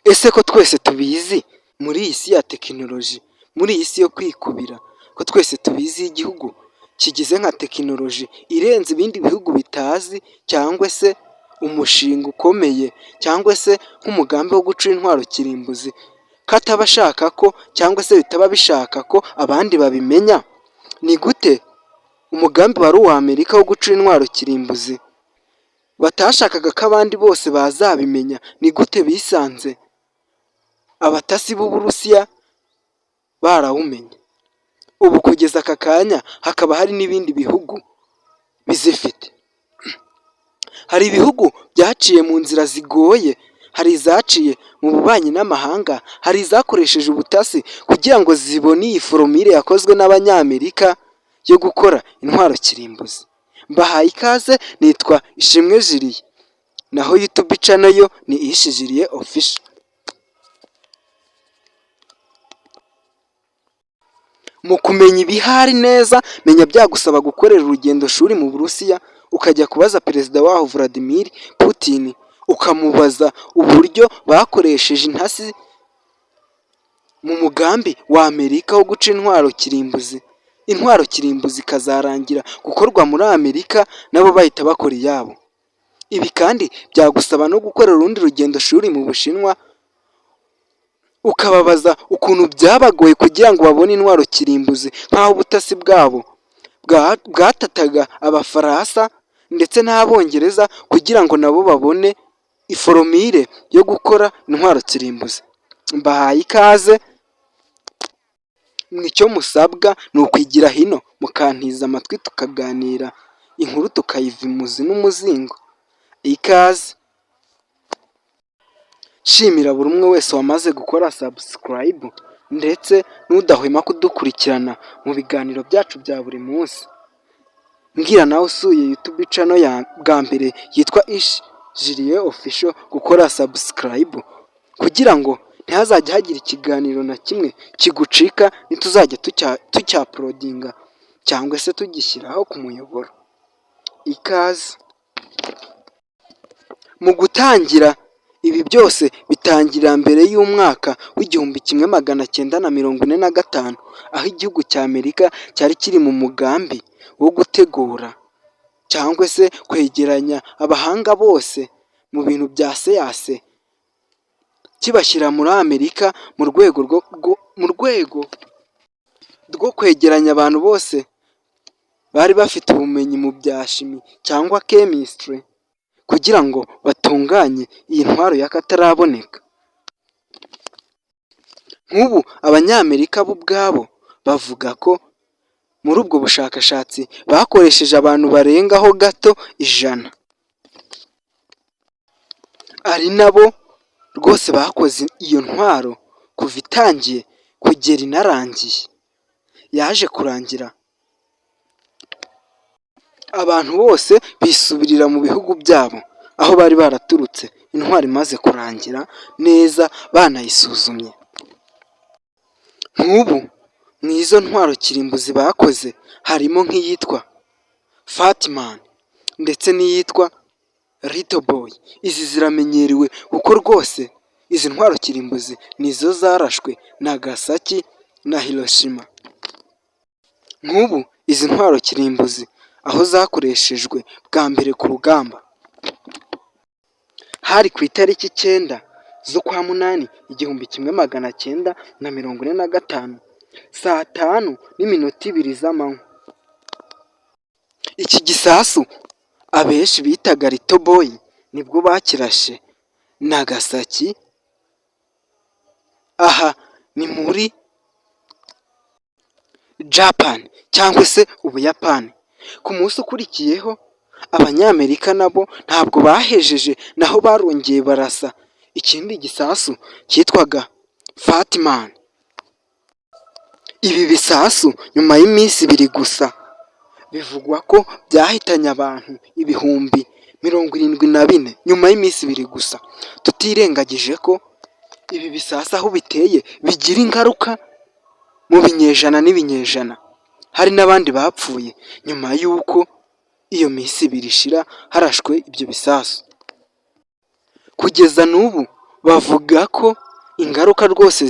Ese ko twese tubizi muri iyi si ya tekinoloji, muri iyi si yo kwikubira, ko twese tubizi igihugu kigize nka tekinoloji irenze ibindi bihugu bitazi, cyangwa se umushinga ukomeye, cyangwa se nk'umugambi wo guca intwaro kirimbuzi, ko ataba ashaka ko, cyangwa se bitaba bishaka ko abandi babimenya? Ni gute umugambi wari uwa Amerika wo guca intwaro kirimbuzi batashakaga ko abandi bose bazabimenya? Ni gute bisanze abatasi b'Uburusiya barawumenye? Ubu kugeza aka kanya hakaba hari n'ibindi bihugu bizifite. Hari ibihugu byaciye mu nzira zigoye, hari izaciye mu bubanyi n'amahanga, hari izakoresheje ubutasi kugira ngo zibone iyi foromire yakozwe n'Abanyamerika yo gukora intwaro kirimbuzi. Mbahaye ikaze, nitwa Ishimwe Julie, naho YouTube channel yo ni Ishi Julie Official. Mu kumenya ibihari neza, menya byagusaba gukorera urugendo shuri mu Burusiya, ukajya kubaza perezida waho Vladimir Putin, ukamubaza uburyo bakoresheje intasi mu mugambi wa Amerika wo guca intwaro kirimbuzi. Intwaro kirimbuzi ikazarangira gukorwa muri Amerika, nabo bahita bakora iyabo. Ibi kandi byagusaba no gukorera urundi rugendo shuri mu Bushinwa, ukababaza ukuntu byabagoye kugira ngo babone intwaro kirimbuzi, nk'aho ubutasi bwabo bwatataga Abafaransa ndetse n'Abongereza kugira ngo nabo babone iforomire yo gukora intwaro kirimbuzi. Mbahaye ikaze, icyo musabwa ni ukwigira hino mukantiza amatwi tukaganira, inkuru tukayiva imuzi n'umuzingo. Ikaze. Shimira buri umwe wese wamaze gukora subscribe, ndetse n'udahwema kudukurikirana mu biganiro byacu bya buri munsi. Mbwira nawe usuye YouTube channel ya bwa mbere yitwa Ishi Julie Official gukora subscribe, kugira ngo ntihazajya hagira ikiganiro na kimwe kigucika nituzajya tucyaprodinga cyangwa se tugishyiraho ku muyoboro. Ikaze. Mu gutangira, ibi byose bitangirira mbere y'umwaka w'1945, aho igihugu cya Amerika cyari kiri mu mugambi wo gutegura cyangwa se kwegeranya abahanga bose mu bintu bya siyanse, kibashyira muri Amerika mu rwego rwo kwegeranya abantu bose bari bafite ubumenyi mu bya shimi cyangwa chemistry, kugira ngo batunganye iyi ntwaro y'akataraboneka. Nk'ubu Abanyamerika bo ubwabo bavuga ko muri ubwo bushakashatsi bakoresheje abantu barengaho gato 100, ari nabo rwose bakoze iyo ntwaro kuva itangiye kugera inarangiye. Yaje kurangira abantu bose bisubirira mu bihugu byabo aho bari baraturutse, intwaro imaze kurangira neza banayisuzumye. Nk'ubu mu izo ntwaro kirimbuzi bakoze harimo nk'iyitwa Fatman ndetse n'iyitwa Little Boy. Izi ziramenyerewe kuko rwose izi ntwaro kirimbuzi nizo zarashwe Nagasaki na Hiroshima. Nk'ubu izi ntwaro kirimbuzi aho zakoreshejwe bwa mbere ku rugamba hari ku itariki 9 z'ukwa munani 1945, saa 5:02 z'amanywa. Iki gisasu abenshi bitaga Little Boy nibwo bakirashe Nagasaki, aha ni muri Japan cyangwa se Ubuyapani. Ku munsi ukurikiyeho Abanyamerika nabo ntabwo bahejeje, naho barongeye barasa ikindi gisasu cyitwaga Fatman. Ibi bisasu nyuma y'iminsi 2 gusa bivugwa ko byahitanye abantu ibihumbi 74 nyuma y'iminsi 2 gusa. Tutirengagije ko ibi bisasu aho biteye bigira ingaruka mu binyejana n'ibinyejana. Hari n'abandi bapfuye nyuma y'uko iyo minsi 2 ishira harashwe ibyo bisasu. Kugeza n'ubu bavuga ko ingaruka rwose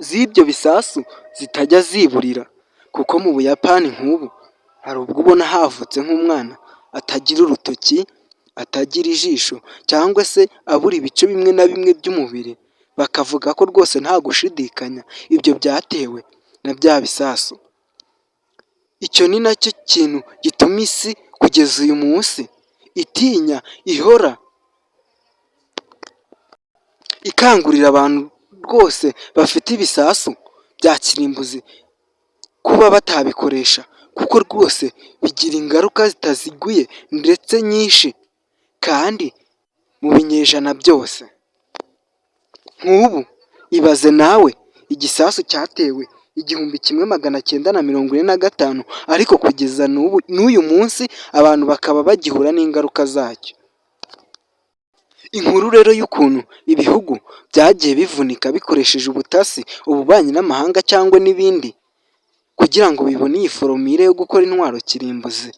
z'ibyo bisasu zitajya ziburira, kuko mu Buyapani nk'ubu hari ubwo ubona havutse nk'umwana atagira urutoki, atagira ijisho cyangwa se abura ibice bimwe na bimwe by'umubiri, bakavuga ko rwose nta gushidikanya ibyo byatewe na bya bisasu. Icyo ni nacyo kintu gituma isi kugeza uyu munsi itinya, ihora ikangurira abantu rwose bafite ibisasu bya kirimbuzi kuba batabikoresha, kuko rwose bigira ingaruka zitaziguye ndetse nyinshi kandi mu binyejana byose. Nk'ubu ibaze nawe igisasu cyatewe 1945, ariko kugeza n'uyu munsi abantu bakaba bagihura n'ingaruka zacyo. Inkuru rero y'ukuntu ibihugu byagiye bivunika bikoresheje ubutasi, ububanyi n'amahanga cyangwa n'ibindi kugira ngo bibone iyi foromire yo gukora intwaro kirimbuzi,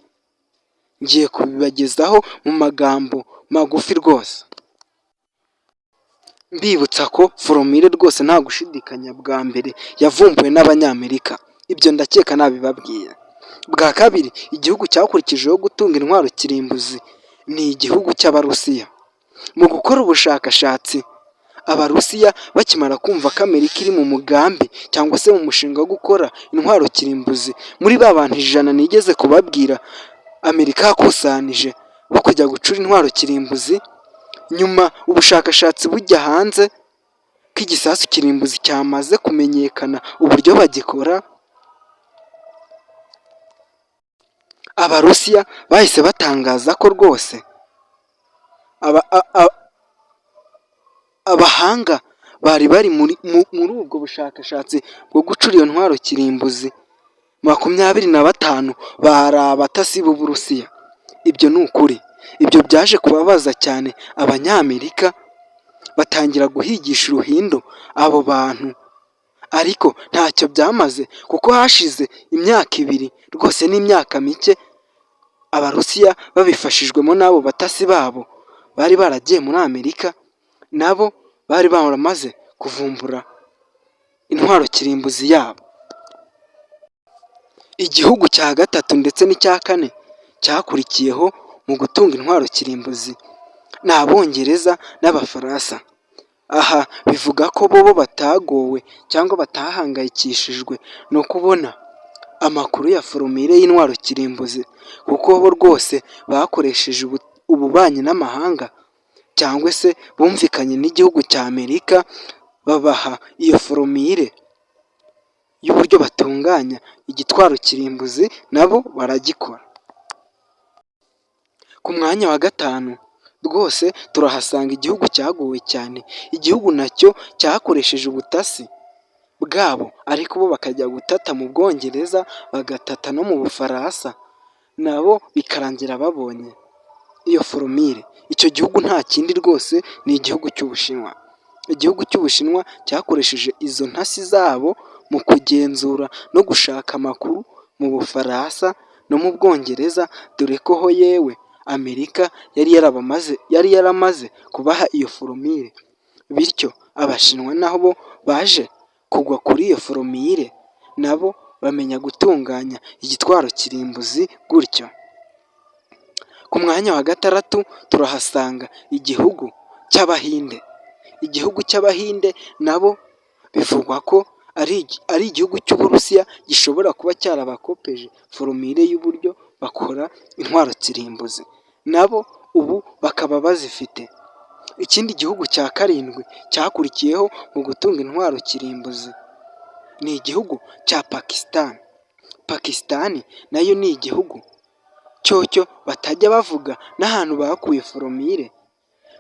ngiye kubibagezaho mu magambo magufi rwose, mbibutsa ko foromire rwose nta gushidikanya bwa mbere yavumbuwe n'Abanyamerika, ibyo ndakeka nabibabwiye. Bwa kabiri igihugu cyakurikijeho gutunga intwaro kirimbuzi ni igihugu cy'Abarusiya. Mu gukora ubushakashatsi, Abarusiya bakimara kumva ko Amerika iri mu mugambi cyangwa se mu mushinga wo gukora intwaro kirimbuzi, muri ba bantu 100 nigeze kubabwira Amerika yakusanije bo kujya gucura intwaro kirimbuzi, nyuma ubushakashatsi bujya hanze ko igisasu kirimbuzi cyamaze kumenyekana uburyo bagikora, Abarusiya bahise batangaza ko rwose abahanga bari muri ubwo bushakashatsi bwo gucura iyo ntwaro kirimbuzi 25 bari abatasi b'Uburusiya. Ibyo ni ukuri, ibyo byaje kubabaza cyane Abanyamerika, batangira guhigisha uruhindu abo bantu, ariko ntacyo byamaze kuko hashize imyaka 2 rwose n'imyaka mike, Abarusiya babifashijwemo n'abo batasi babo bari baragiye muri Amerika, nabo bari baramaze kuvumbura intwaro kirimbuzi yabo. Igihugu cya gatatu ndetse n'icya kane cyakurikiyeho mu gutunga intwaro kirimbuzi ni Abongereza n'Abafaransa. Aha bivuga ko bo batagowe cyangwa batahangayikishijwe no kubona amakuru ya foromire y'intwaro kirimbuzi, kuko bo rwose bakoresheje ububanyi n'amahanga cyangwa se bumvikanye n'igihugu cya Amerika, babaha iyo foromire y'uburyo batunganya igitwaro kirimbuzi, nabo baragikora. Ku mwanya wa 5 rwose turahasanga igihugu cyagowe cyane, igihugu nacyo cyakoresheje ubutasi bwabo, ariko bo bakajya gutata mu Bwongereza, bagatata no mu Bufaransa, nabo bikarangira babonye iyo foromire. Icyo gihugu nta kindi rwose ni igihugu cy'Ubushinwa. Igihugu cy'Ubushinwa cyakoresheje izo ntasi zabo mu kugenzura no gushaka amakuru mu Bufaransa no mu Bwongereza, dore ko ho yewe Amerika yari yaramaze kubaha iyo foromire, bityo Abashinwa nabo baje kugwa kuri iyo foromire, nabo bamenya gutunganya igitwaro kirimbuzi gutyo. Ku mwanya wa 6 turahasanga igihugu cy'Abahinde. Igihugu cy'Abahinde nabo bivugwa ko ari igihugu cy'Uburusiya gishobora kuba cyarabakopeje foromire y'uburyo bakora intwaro kirimbuzi, nabo ubu bakaba bazifite. Ikindi gihugu cya 7 cyakurikiyeho mu gutunga intwaro kirimbuzi ni igihugu cya Pakistan. Pakistan nayo ni igihugu cyocyo batajya bavuga n'ahantu bakuye foromire,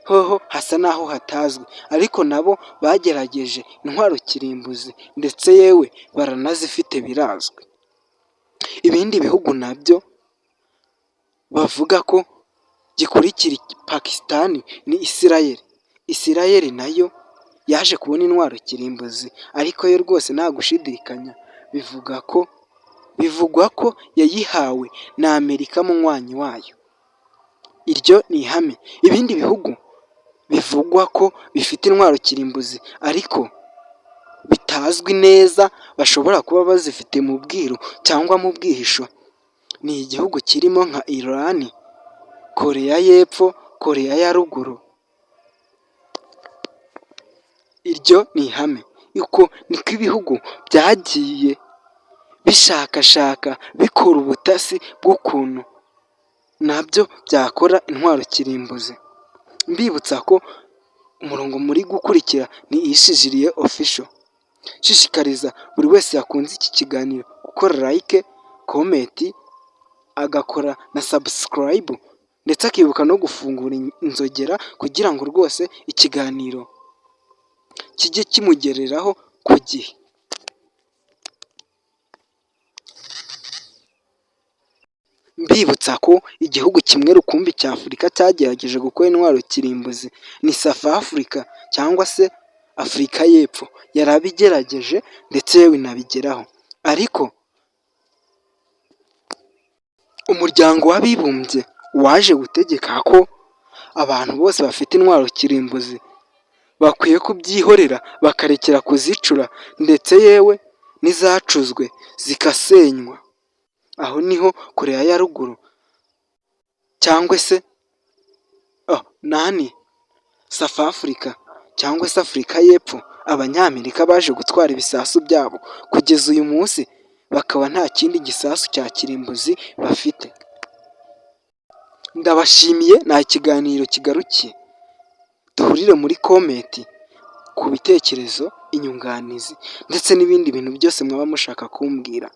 hoho hasa naho hatazwi, ariko nabo bagerageje intwaro kirimbuzi ndetse yewe baranazifite birazwi. Ibindi bihugu nabyo bavuga ko gikurikira Pakistan ni Isirayeli. Isirayeli nayo yaje kubona intwaro kirimbuzi, ariko yo rwose nta gushidikanya bivugwa ko yayihawe na Amerika munywanyi wayo. Iryo ni ihame. Ibindi bihugu bivugwa ko bifite intwaro kirimbuzi ariko bitazwi neza, bashobora kuba bazifite mu bwiru cyangwa mu bwihisho. Ni igihugu kirimo nka Iran, Koreya y'Epfo, Koreya ya Ruguru. Iryo ni ihame, uko niko ibihugu byagiye bishakashaka bikora ubutasi bw'ukuntu nabyo byakora intwaro kirimbuzi. Mbibutsa ko umurongo muri gukurikira ni Ishijiriye Official. Nshishikariza buri wese yakunze iki kiganiro gukora like, comment, agakora na subscribe ndetse akibuka no gufungura inzogera kugira ngo rwose ikiganiro kijye kimugereraho ku gihe. Mbibutsa ko igihugu kimwe rukumbi cya Afurika cyagerageje gukora intwaro kirimbuzi ni South Africa cyangwa se Afurika y'Epfo. Yarabigerageje ndetse yewe inabigeraho, ariko umuryango w'abibumbye waje gutegeka ko abantu bose bafite intwaro kirimbuzi bakwiye kubyihorera bakarekera kuzicura, ndetse yewe n'izacuzwe zikasenywa. Aho niho Koreya ya Ruguru cyangwa se South Africa cyangwa se Afurika y'Epfo, Abanyamerika baje gutwara ibisasu byabo, kugeza uyu munsi bakaba nta kindi gisasu cya kirimbuzi bafite. Ndabashimiye, nta kiganiro kigarukiye. Duhurire muri komenti ku bitekerezo, inyunganizi ndetse n'ibindi bintu byose mwaba mushaka kumbwira.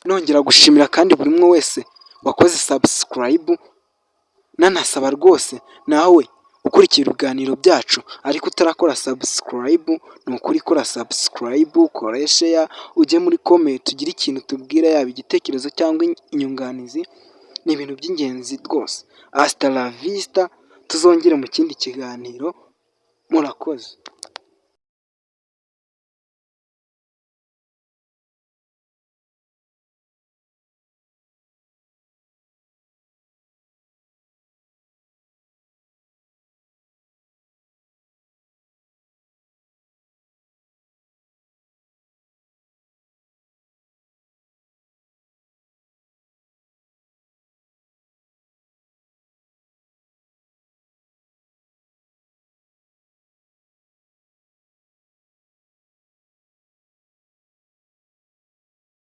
Nongera gushimira kandi buri umwe wese wakoze subscribe, nanasaba rwose nawe ukurikira ibiganiro byacu ariko utarakora subscribe, ni ukuri kora subscribe, ukore share, ujye muri comment ugire ikintu tubwira, yaba igitekerezo cyangwa inyunganizi. Ni ibintu by'ingenzi rwose. Hasta la vista, tuzongere mu kindi kiganiro. Murakoze.